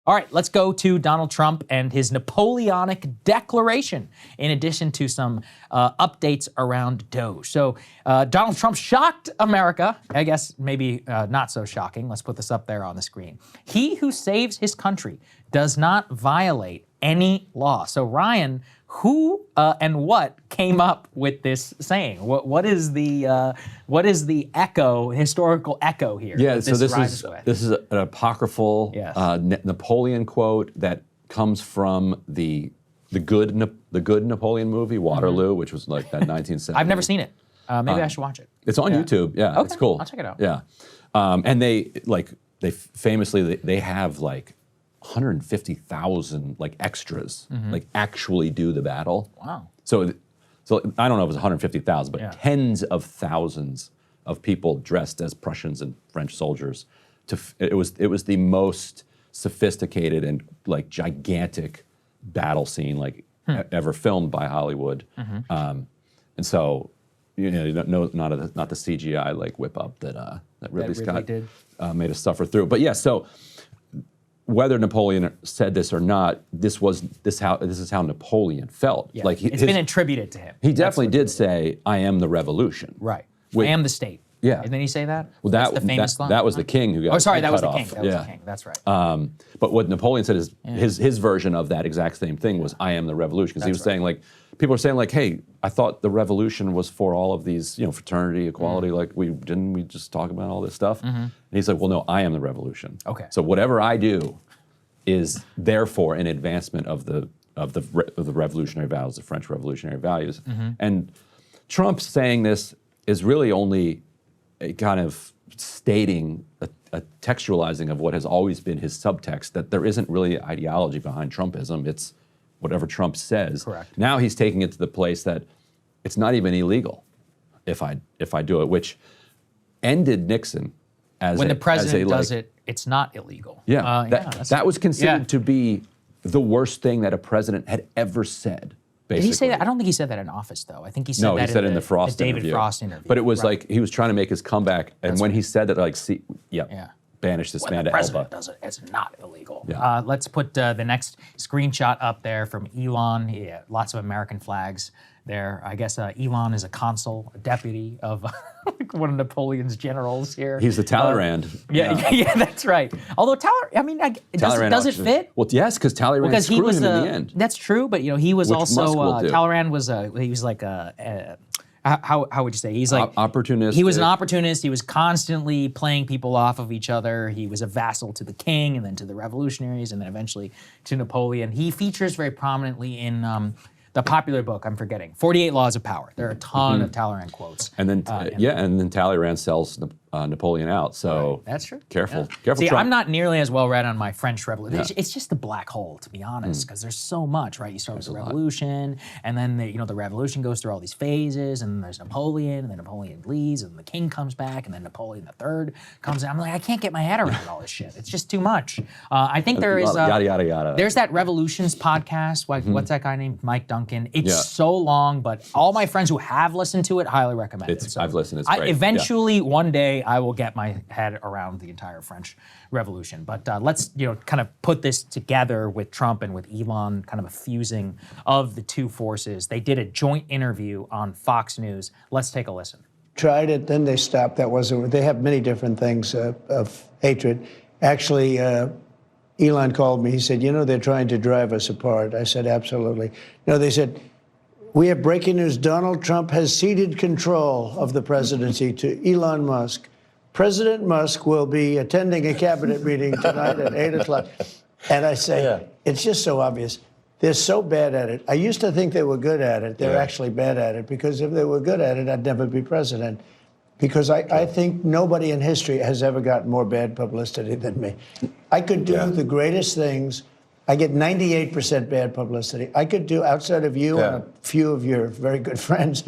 All right, let's go to Donald Trump and his Napoleonic declaration, in addition to some updates around DOGE. So Donald Trump shocked America. I guess maybe not so shocking. Let's put this up there on the screen. He who saves his country does not violate any law. So Ryan, who and what came up with this saying? What is the historical echo here? Yeah, so this is an apocryphal Napoleon quote that comes from the good Napoleon movie Waterloo, which was like that 1970s. I've never seen it. Maybe I should watch it. It's on YouTube. Yeah, okay, it's cool. I'll check it out. Yeah, and they famously have like 150,000 like extras, like actually do the battle. Wow. So I don't know if it was 150,000, but tens of thousands of people dressed as Prussians and French soldiers. It was the most sophisticated and like gigantic battle scene like ever filmed by Hollywood. And so not the CGI like whip up that Ridley Scott did. Made us suffer through. But yeah, so whether Napoleon said this or not, this is how Napoleon felt. Yeah. Like it's been attributed to him. He definitely did say, "I am the revolution." Right. I am the state. Yeah. Didn't he say that? Well, that's the famous line. That was the king who got. Oh, sorry, that was cut the king. off. That was the king. That's right. But what Napoleon said is his version of that exact same thing was, "I am the revolution," because he was saying like, people are saying like, "Hey, I thought the revolution was for all of these, fraternity, equality. Like we just talk about all this stuff?" And he's like, "Well, no, I am the revolution. Okay. So whatever I do is therefore an advancement of the revolutionary values, the French revolutionary values." And Trump saying this is really only a kind of stating a textualizing of what has always been his subtext, that there isn't really ideology behind Trumpism. It's whatever Trump says. Correct. Now he's taking it to the place that it's not even illegal if I do it, which ended Nixon as when the president does it, it's not illegal. Yeah, that was considered to be the worst thing that a president had ever said. Basically. Did he say that? I don't think he said that in office, though. I think he said he said in the Frost David interview. Frost interview. But it was like he was trying to make his comeback, and when he said that, like, banish this man to Elba. When the president does it, it's not illegal. Yeah. Let's put the next screenshot up there from Elon. Yeah, lots of American flags there. I guess Elon is a consul, a deputy of one of Napoleon's generals here. He's the Talleyrand. Yeah, that's right. Although does it fit? Well, yes, because Talleyrand screwed him in the end. That's true, but he was Which also Musk will do. Talleyrand was like how would you say? He's like opportunistic. He was an opportunist. He was constantly playing people off of each other. He was a vassal to the king, and then to the revolutionaries, and then eventually to Napoleon. He features very prominently in the popular book, I'm forgetting, 48 Laws of Power. There are a ton of Talleyrand quotes. And then, and then Talleyrand sells Napoleon out. So that's true. Careful, See, Trump. I'm not nearly as well read on my French Revolution. Yeah. It's just a black hole, to be honest, because there's so much, right? You start with the Revolution, and then the Revolution goes through all these phases, and then there's Napoleon, and then Napoleon leaves, and the king comes back, and then Napoleon III comes in. I'm like, I can't get my head around all this shit. It's just too much. I think there is yada yada yada. There's that Revolutions podcast. Like, what's that guy named? Mike Duncan. It's so long, but all my friends who have listened to it highly recommend it. So I've listened. It's great. Eventually, one day, I will get my head around the entire French Revolution. But let's kind of put this together with Trump and with Elon, kind of a fusing of the two forces. They did a joint interview on Fox News. Let's take a listen. Tried it, then they stopped. That wasn't. They have many different things of hatred. Actually, Elon called me. He said, they're trying to drive us apart. I said, absolutely. No, they said, we have breaking news. Donald Trump has ceded control of the presidency to Elon Musk. President Musk will be attending a cabinet meeting tonight at 8 o'clock. And I say, it's just so obvious. They're so bad at it. I used to think they were good at it. They're actually bad at it, because if they were good at it, I'd never be president. Because I think nobody in history has ever gotten more bad publicity than me. I could do the greatest things. I get 98% bad publicity. I could do, outside of you and a few of your very good friends,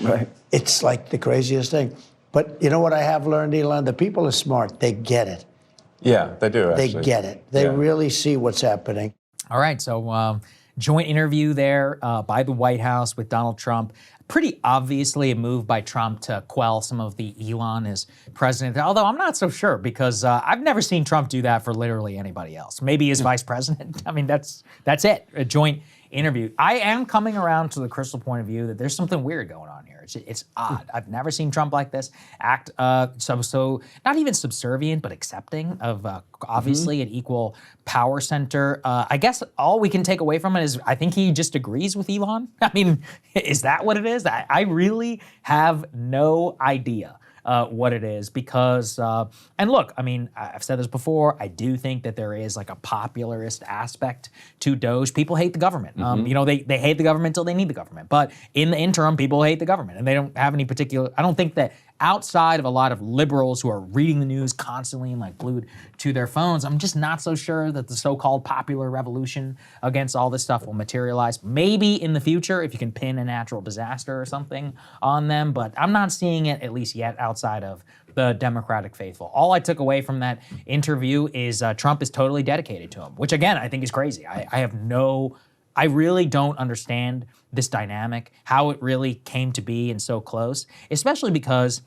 it's like the craziest thing. But you know what I have learned, Elon? The people are smart. They get it. Yeah, they do, actually. They get it. They really see what's happening. All right, so joint interview there by the White House with Donald Trump. pretty obviously a move by Trump to quell some of the Elon as president, although I'm not so sure because I've never seen Trump do that for literally anybody else. Maybe as vice president. I mean, that's it, a joint interview. I am coming around to the crystal point of view that there's something weird going on here. It's odd. I've never seen Trump like this act so not even subservient, but accepting of obviously an equal power center. I guess all we can take away from it is I think he just agrees with Elon. I mean, is that what it is? I really have no idea. What it is because, and look, I mean, I've said this before, I do think that there is like a popularist aspect to DOGE. People hate the government. You know, they hate the government until they need the government. But in the interim, people hate the government and they don't have any particular, I don't think that outside of a lot of liberals who are reading the news constantly and like glued to their phones, I'm just not so sure that the so-called popular revolution against all this stuff will materialize. Maybe in the future, if you can pin a natural disaster or something on them, but I'm not seeing it at least yet outside of the Democratic faithful. All I took away from that interview is Trump is totally dedicated to him, which again, I think is crazy. I really don't understand this dynamic, how it really came to be and so close, especially because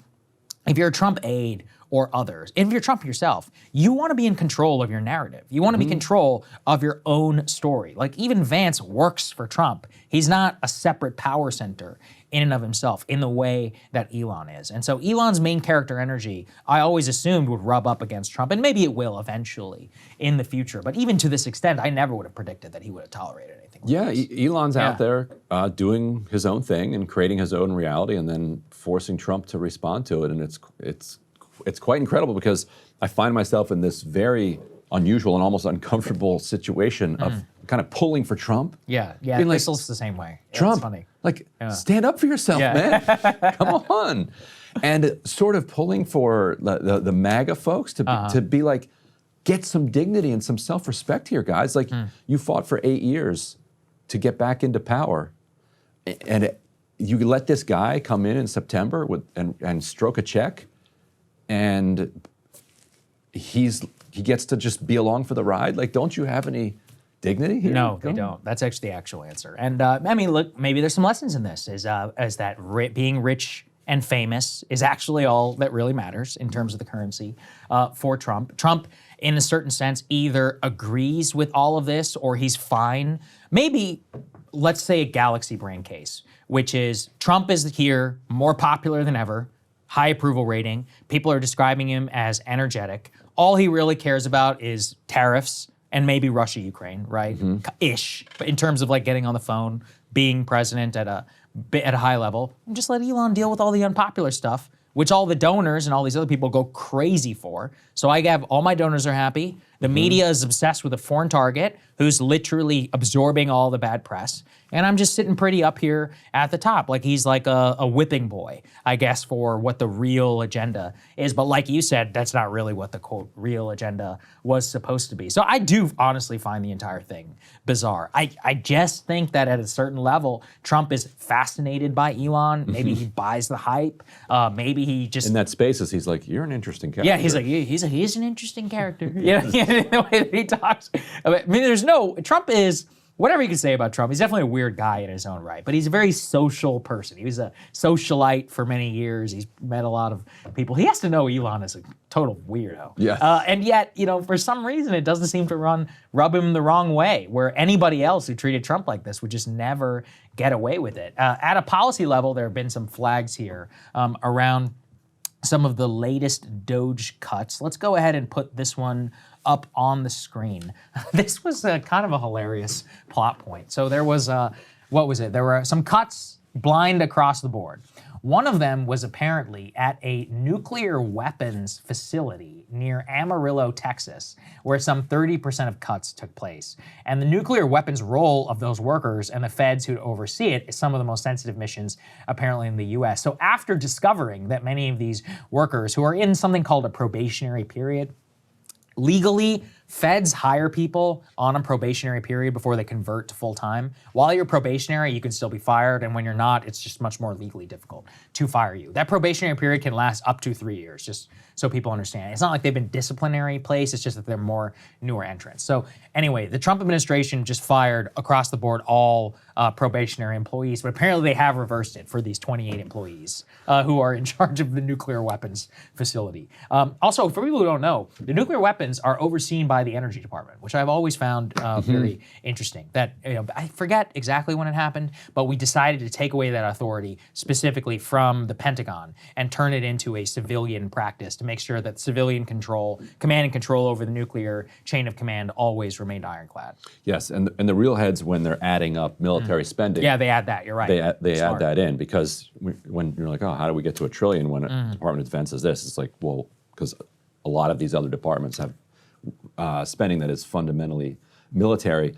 if you're a Trump aide or others, if you're Trump yourself, you want to be in control of your narrative. You want to be in control of your own story. Like even Vance works for Trump. He's not a separate power center in and of himself in the way that Elon is. And so Elon's main character energy, I always assumed would rub up against Trump, and maybe it will eventually in the future. But even to this extent, I never would have predicted that he would have tolerated anything like this. Elon's out there doing his own thing and creating his own reality and then forcing Trump to respond to it. And it's quite incredible because I find myself in this very unusual and almost uncomfortable situation of kind of pulling for Trump. Yeah, being like, Crystal's the same way. Trump, It's funny. like, stand up for yourself, man. Come on. And sort of pulling for the MAGA folks to be like, get some dignity and some self-respect here, guys. Like, you fought for 8 years to get back into power. And you let this guy come in September and stroke a check, and he gets to just be along for the ride. Like, don't you have any dignity here? No, they don't. That's actually the actual answer. And I mean, look, maybe there's some lessons in this, is that being rich and famous is actually all that really matters in terms of the currency for Trump. Trump, in a certain sense, either agrees with all of this or he's fine. Maybe, let's say a galaxy brain case, which is Trump is here, more popular than ever, high approval rating. People are describing him as energetic. All he really cares about is tariffs and maybe Russia, Ukraine, right? Ish, but in terms of like getting on the phone, being president at a high level, and just let Elon deal with all the unpopular stuff, which all the donors and all these other people go crazy for. So I have all my donors are happy. The media is obsessed with a foreign target who's literally absorbing all the bad press. And I'm just sitting pretty up here at the top. Like he's like a whipping boy, I guess, for what the real agenda is. But like you said, that's not really what the quote real agenda was supposed to be. So I do honestly find the entire thing bizarre. I just think that at a certain level, Trump is fascinated by Elon. Maybe he buys the hype. Maybe he just... In that spaces, he's like, you're an interesting character. Yeah, he's like, he's an interesting character. Yeah, the way that he talks. I mean, Trump is... Whatever you can say about Trump, he's definitely a weird guy in his own right, but he's a very social person. He was a socialite for many years. He's met a lot of people. He has to know Elon is a total weirdo. Yeah. And yet, for some reason, it doesn't seem to rub him the wrong way, where anybody else who treated Trump like this would just never get away with it. At a policy level, there have been some flags here around some of the latest DOGE cuts. Let's go ahead and put this one up on the screen. This was kind of a hilarious plot point. So there was, what was it? There were some cuts blind across the board. One of them was apparently at a nuclear weapons facility near Amarillo, Texas, where some 30% of cuts took place. And the nuclear weapons role of those workers and the feds who oversee it is some of the most sensitive missions apparently in the US. So after discovering that many of these workers who are in something called a probationary period, legally Feds hire people on a probationary period before they convert to full time. While you're probationary, you can still be fired, and when you're not, it's just much more legally difficult to fire you. That probationary period can last up to 3 years, just so people understand. It's not like they've been disciplinary placed, it's just that they're more newer entrants. So anyway, the Trump administration just fired across the board all probationary employees, but apparently they have reversed it for these 28 employees who are in charge of the nuclear weapons facility. Also, for people who don't know, the nuclear weapons are overseen by the Energy Department, which I've always found very interesting. That I forget exactly when it happened, but we decided to take away that authority specifically from the Pentagon and turn it into a civilian practice to make sure that civilian control, command and control over the nuclear chain of command always remained ironclad. Yes, and the real heads, when they're adding up military spending, yeah, they add that. You're right. They add that in, because when you're like, oh, how do we get to $1 trillion when a Department of Defense is this? It's like, well, because a lot of these other departments have spending that is fundamentally military.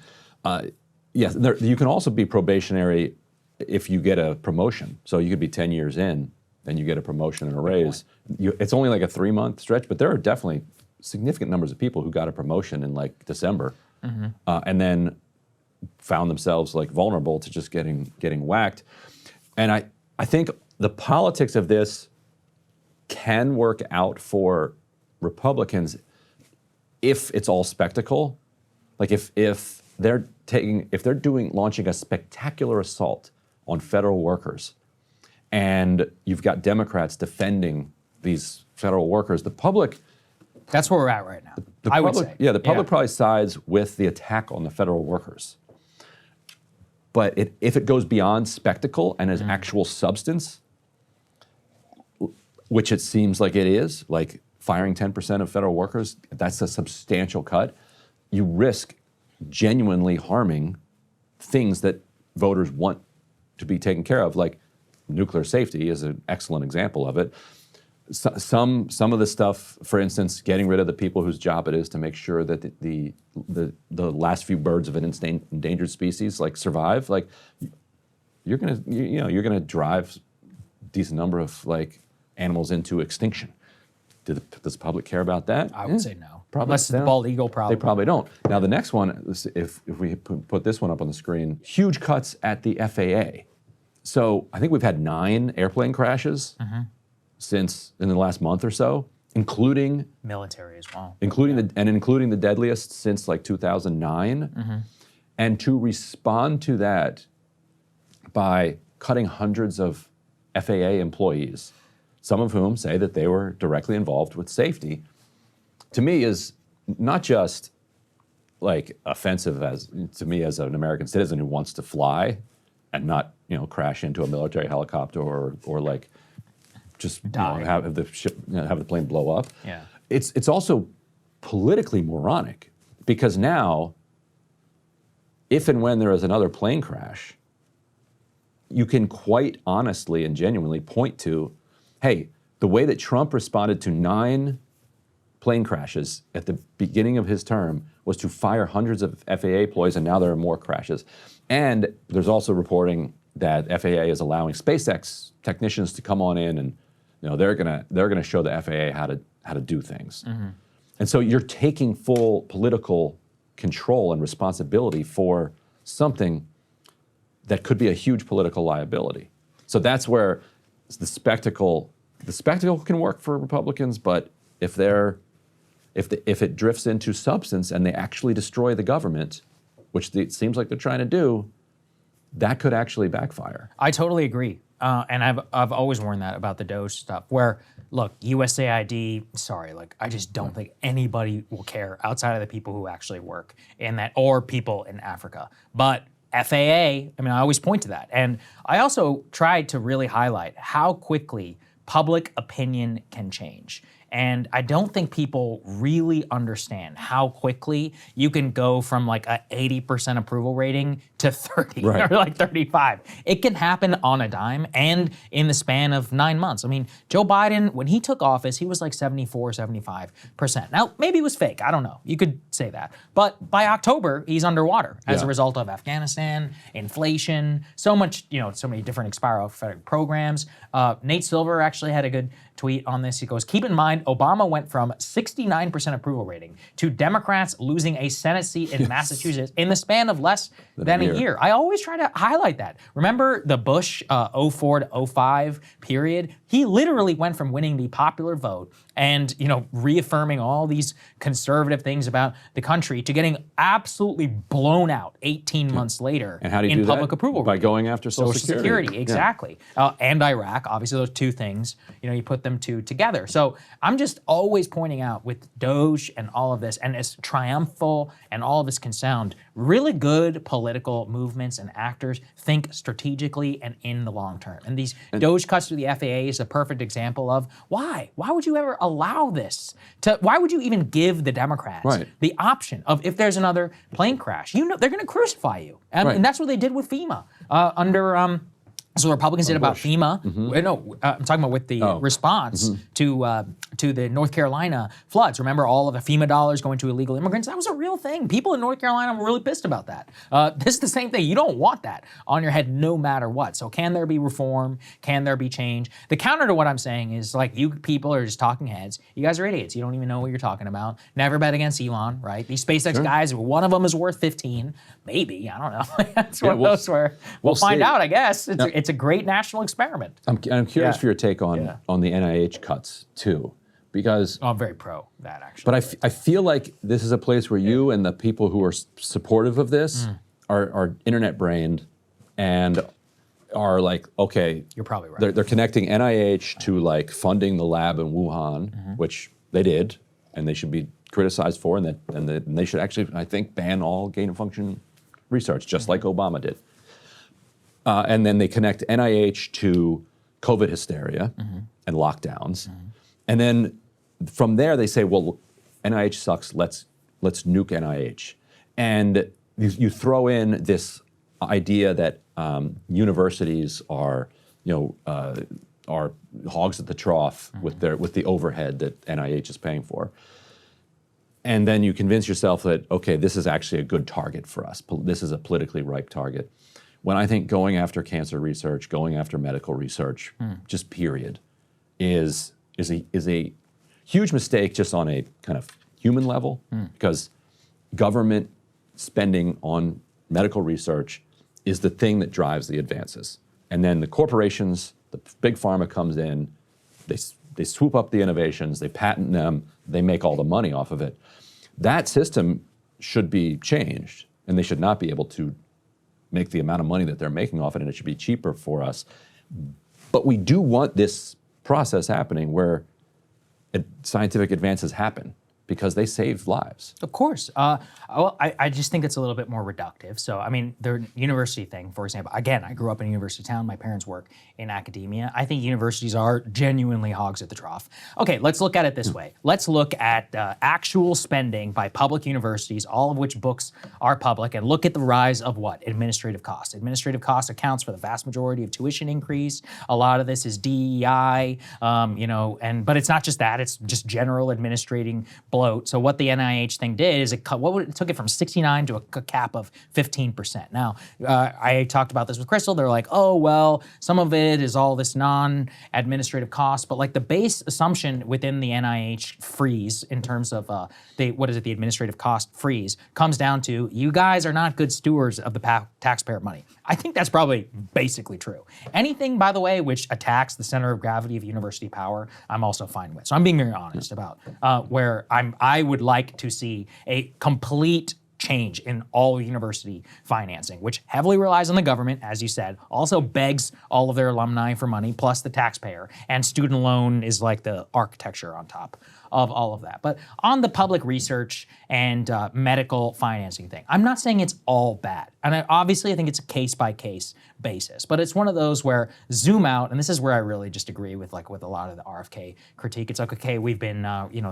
Yes, you can also be probationary if you get a promotion. So you could be 10 years in, then you get a promotion and a raise. It's only like a 3-month stretch, but there are definitely significant numbers of people who got a promotion in like December, and then found themselves like vulnerable to just getting whacked. And I think the politics of this can work out for Republicans if it's all spectacle. Like if they're launching a spectacular assault on federal workers, and you've got Democrats defending these federal workers, the public. That's where we're at right now. I would say. Yeah, the public probably sides with the attack on the federal workers. But if it goes beyond spectacle and is actual substance, which it seems like it is, like firing 10% of federal workers, that's a substantial cut. You risk genuinely harming things that voters want to be taken care of, like nuclear safety is an excellent example of it. Some of the stuff, for instance, getting rid of the people whose job it is to make sure that the last few birds of an endangered species like survive, like you're gonna drive a decent number of like animals into extinction. Does the public care about that? I would say no. Probably unless it's the bald eagle problem. They probably don't. Now the next one, if we put this one up on the screen, huge cuts at the FAA. So I think we've had 9 airplane crashes since in the last month or so, including military as well, including the deadliest since like 2009. And to respond to that by cutting hundreds of FAA employees, some of whom say that they were directly involved with safety, to me is not just like offensive to me as an American citizen who wants to fly and not crash into a military helicopter or like just have the plane blow up. Yeah, it's also politically moronic, because now, if and when there is another plane crash, you can quite honestly and genuinely point to, hey, the way that Trump responded to 9 plane crashes at the beginning of his term was to fire hundreds of FAA employees, and now there are more crashes. And there's also reporting that FAA is allowing SpaceX technicians to come on in, and they're gonna show the FAA how to do things. And so you're taking full political control and responsibility for something that could be a huge political liability. So that's where the spectacle can work for Republicans, but if it drifts into substance and they actually destroy the government, which it seems like they're trying to do, that could actually backfire. I totally agree. And I've always warned that about the DOGE stuff, where, look, USAID, I just don't think anybody will care outside of the people who actually work in that, or people in Africa. But FAA, I always point to that. And I also tried to really highlight how quickly public opinion can change. And I don't think people really understand how quickly you can go from like a 80% approval rating to 30 or like 35. It can happen on a dime and in the span of 9 months. Joe Biden, when he took office, he was like 74, 75%. Now, maybe it was fake. I don't know. You could say that. But by October, he's underwater as a result of Afghanistan, inflation, so many different expiral programs. Nate Silver actually had a good tweet on this. He goes, keep in mind, Obama went from 69% approval rating to Democrats losing a Senate seat in Massachusetts in the span of less than a year. I always try to highlight that. Remember the Bush 04 to 05 period? He literally went from winning the popular vote and, you know, reaffirming all these conservative things about the country to getting absolutely blown out 18 months later and how do you in do public that? approval. By going after Social Security, exactly. And Iraq, obviously those two things, you know, you put them two together. So I'm just always pointing out with DOGE and all of this, and as triumphal and all of this can sound, really good political movements and actors think strategically and in the long term. And these DOGE cuts to the FAA is a perfect example of why. Why would you ever allow this? Why would you even give the Democrats the option of if there's another plane crash? You know they're going to crucify you. And that's what they did with FEMA under so the Republicans did about FEMA. No, I'm talking about with the response to the North Carolina floods. Remember all of the FEMA dollars going to illegal immigrants? That was a real thing. People in North Carolina were really pissed about that. This is the same thing. You don't want that on your head no matter what. So can there be reform? Can there be change? The counter to what I'm saying is like you people are just talking heads. You guys are idiots. You don't even know what you're talking about. Never bet against Elon, right? These SpaceX guys, one of them is worth 15. Maybe, I don't know. That's one of those where we'll find out, I guess. It's a great national experiment. I'm curious for your take on the NIH cuts too, because I'm very pro that actually. But I feel like this is a place where you and the people who are supportive of this are internet brained and are like, okay, you're probably right. They're connecting NIH to like funding the lab in Wuhan, which they did, and they should be criticized for, and they should actually, I think, ban all gain of function research, just like Obama did. And then they connect NIH to COVID hysteria and lockdowns. And then from there they say, well, NIH sucks, let's nuke NIH. And you throw in this idea that universities are, are hogs at the trough with the overhead that NIH is paying for. And then you convince yourself that, okay, this is actually a good target for us. This is a politically ripe target. When I think going after cancer research, going after medical research, just period, is a huge mistake just on a kind of human level, because government spending on medical research is the thing that drives the advances. And then the corporations, the big pharma comes in, they swoop up the innovations, they patent them, they make all the money off of it. That system should be changed, and they should not be able to make the amount of money that they're making off it, and it should be cheaper for us. But we do want this process happening where scientific advances happen, because they save lives. Of course. Well, I just think it's a little bit more reductive. So, I mean, the university thing, for example, again, I grew up in a university town. My parents work in academia. I think universities are genuinely hogs at the trough. Okay, let's look at it this way. Let's look at actual spending by public universities, all of which books are public, and look at the rise of what? Administrative costs. Administrative costs accounts for the vast majority of tuition increase. A lot of this is DEI, but it's not just that. It's just general administrating bloat. So what the NIH thing did is it took it from 69 to a cap of 15%. Now, I talked about this with Crystal. They're like, oh, well, some of it is all this non-administrative cost, but like the base assumption within the NIH freeze in terms of the administrative cost freeze comes down to you guys are not good stewards of the taxpayer money. I think that's probably basically true. Anything, by the way, which attacks the center of gravity of university power, I'm also fine with. So I'm being very honest about where I would like to see a complete change in all university financing, which heavily relies on the government, as you said, also begs all of their alumni for money, plus the taxpayer. And student loan is like the architecture on top of all of that. But on the public research and medical financing thing, I'm not saying it's all bad. And I think it's a case-by-case basis. But it's one of those where zoom out, and this is where I really just agree with a lot of the RFK critique. It's like, okay, we've been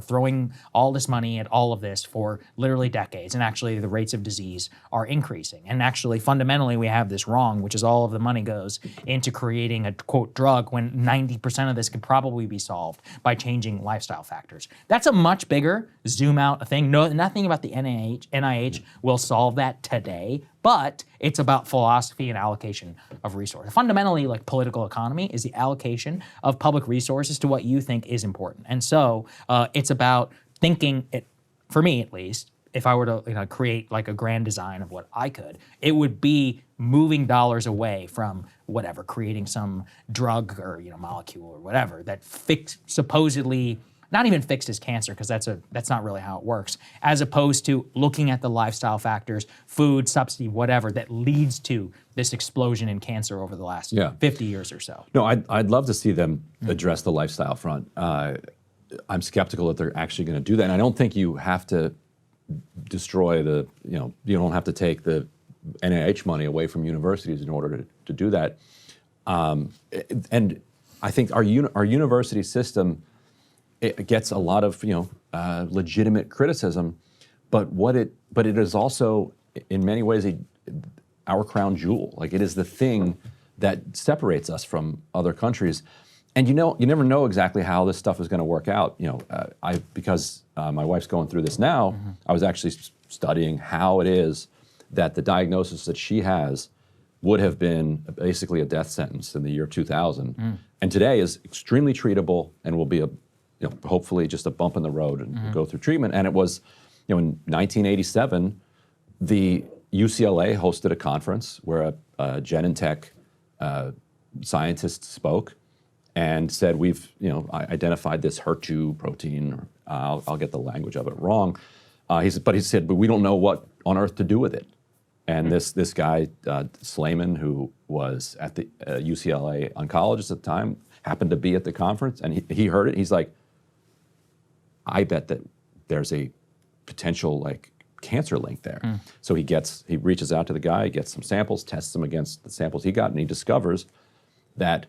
throwing all this money at all of this for literally decades, and actually the rates of disease are increasing. And actually, fundamentally, we have this wrong, which is all of the money goes into creating a, quote, drug, when 90% of this could probably be solved by changing lifestyle factors. That's a much bigger zoom out thing. No, nothing about the NIH will solve that today, but it's about philosophy and allocation of resources. Fundamentally, like political economy is the allocation of public resources to what you think is important. And so it's about thinking it, for me at least, if I were to create like a grand design of what I could, it would be moving dollars away from whatever, creating some drug or molecule or whatever that supposedly not even fixed as cancer, because that's not really how it works, as opposed to looking at the lifestyle factors, food, subsidy, whatever, that leads to this explosion in cancer over the last 50 years or so. No, I'd love to see them address the lifestyle front. I'm skeptical that they're actually going to do that, and I don't think you have to destroy you don't have to take the NIH money away from universities in order to do that. And I think our university system, it gets a lot of legitimate criticism, but it is also in many ways our crown jewel. Like, it is the thing that separates us from other countries. And you never know exactly how this stuff is going to work out. Because my wife's going through this now, I was actually studying how it is that the diagnosis that she has would have been basically a death sentence in the year 2000, and today is extremely treatable and will be hopefully just a bump in the road and go through treatment. And it was, in 1987, the UCLA hosted a conference where a Genentech scientist spoke and said, we've identified this HER2 protein. I'll get the language of it wrong. He said, but we don't know what on earth to do with it. And this guy, Slayman, who was at the UCLA oncologist at the time, happened to be at the conference, and he heard it. He's like, I bet that there's a potential cancer link there. So he reaches out to the guy, gets some samples, tests them against the samples he got, and he discovers that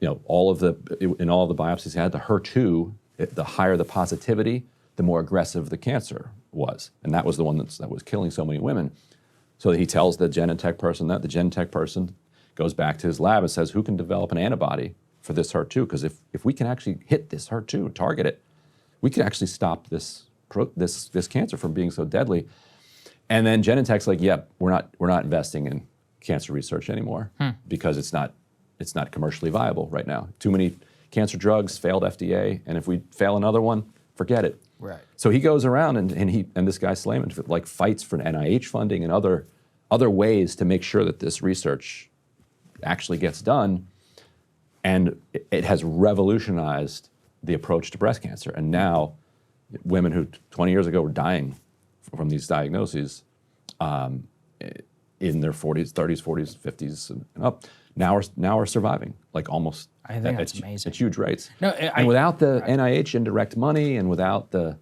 in all of the biopsies he had, the HER2, the higher the positivity, the more aggressive the cancer was, and that was the one that was killing so many women. So he tells the Genentech person that. The Genentech person goes back to his lab and says, who can develop an antibody for this HER2? Because if we can actually hit this HER2, target it, we can actually stop this cancer from being so deadly. And then Genentech's like, we're not investing in cancer research anymore because it's not commercially viable right now. Too many cancer drugs, failed FDA, and if we fail another one, forget it. Right. So he goes around and this guy Slayman fights for NIH funding and other ways to make sure that this research actually gets done, and it has revolutionized the approach to breast cancer. And now, women who 20 years ago were dying from these diagnoses, in their 40s, 30s, 40s, 50s, and up, now are surviving almost. I think that's amazing. At huge rates. No, and without the NIH indirect money, and without the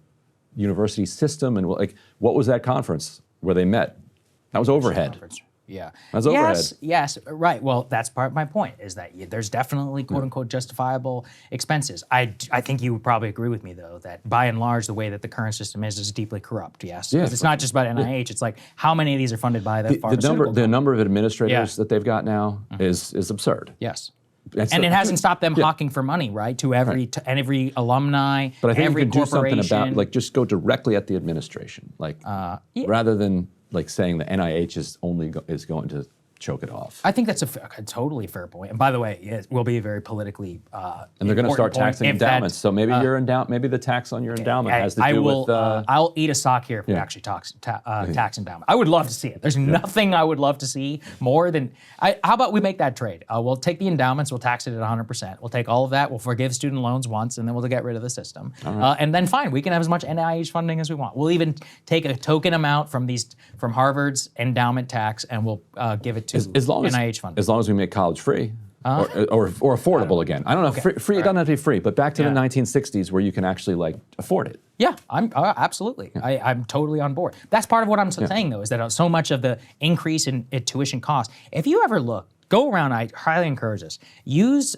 university system, and what was that conference where they met? That was overhead. Yeah. That's overhead. Yes, right. Well, that's part of my point, is that there's definitely quote unquote justifiable expenses. I think you would probably agree with me, though, that by and large, the way that the current system is deeply corrupt, yes? Because it's not just about NIH, it's like how many of these are funded by the pharmaceutical the number of administrators that they've got now is absurd. Yes. And it hasn't stopped them hawking for money, right? To every alumni, but I think every you could do something corporation. about just go directly at the administration, rather than saying the NIH is going to choke it off. I think that's a totally fair point. And by the way, it will be a very politically and they're going to start taxing endowments. So maybe maybe the tax on your endowment has to do with. I'll eat a sock here if we actually tax endowment. I would love to see it. There's nothing I would love to see more than. How about we make that trade? We'll take the endowments. We'll tax it at 100%. We'll take all of that. We'll forgive student loans once, and then we'll get rid of the system. Right. And then fine, we can have as much NIH funding as we want. We'll even take a token amount from Harvard's endowment tax, and we'll give it to NIH funding. As long as we make college free. Or affordable again. I don't know. Yeah. Free. It doesn't have to be free, but back to the 1960s where you can actually afford it. Yeah, I'm absolutely. I'm totally on board. That's part of what I'm saying, though, is that so much of the increase in tuition cost. If you ever go around. I highly encourage this.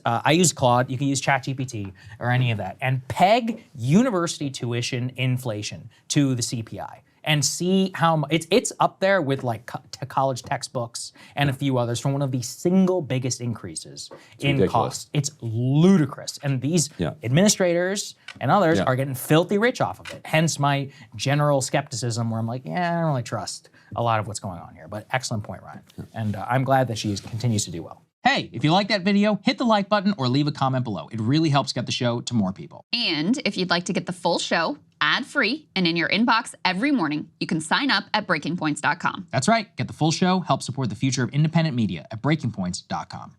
I use Claude. You can use ChatGPT or any of that, and peg university tuition inflation to the CPI. and see how it's up there with like college textbooks and a few others from one of the single biggest increases in ridiculous. cost. It's ludicrous. And these administrators and others are getting filthy rich off of it. Hence my general skepticism where I'm like, yeah, I don't really trust a lot of what's going on here. But excellent point, Ryan. And I'm glad that she continues to do well. Hey, if you like that video, hit the like button or leave a comment below. It really helps get the show to more people. And if you'd like to get the full show ad-free and in your inbox every morning, you can sign up at breakingpoints.com. That's right. Get the full show, help support the future of independent media at breakingpoints.com.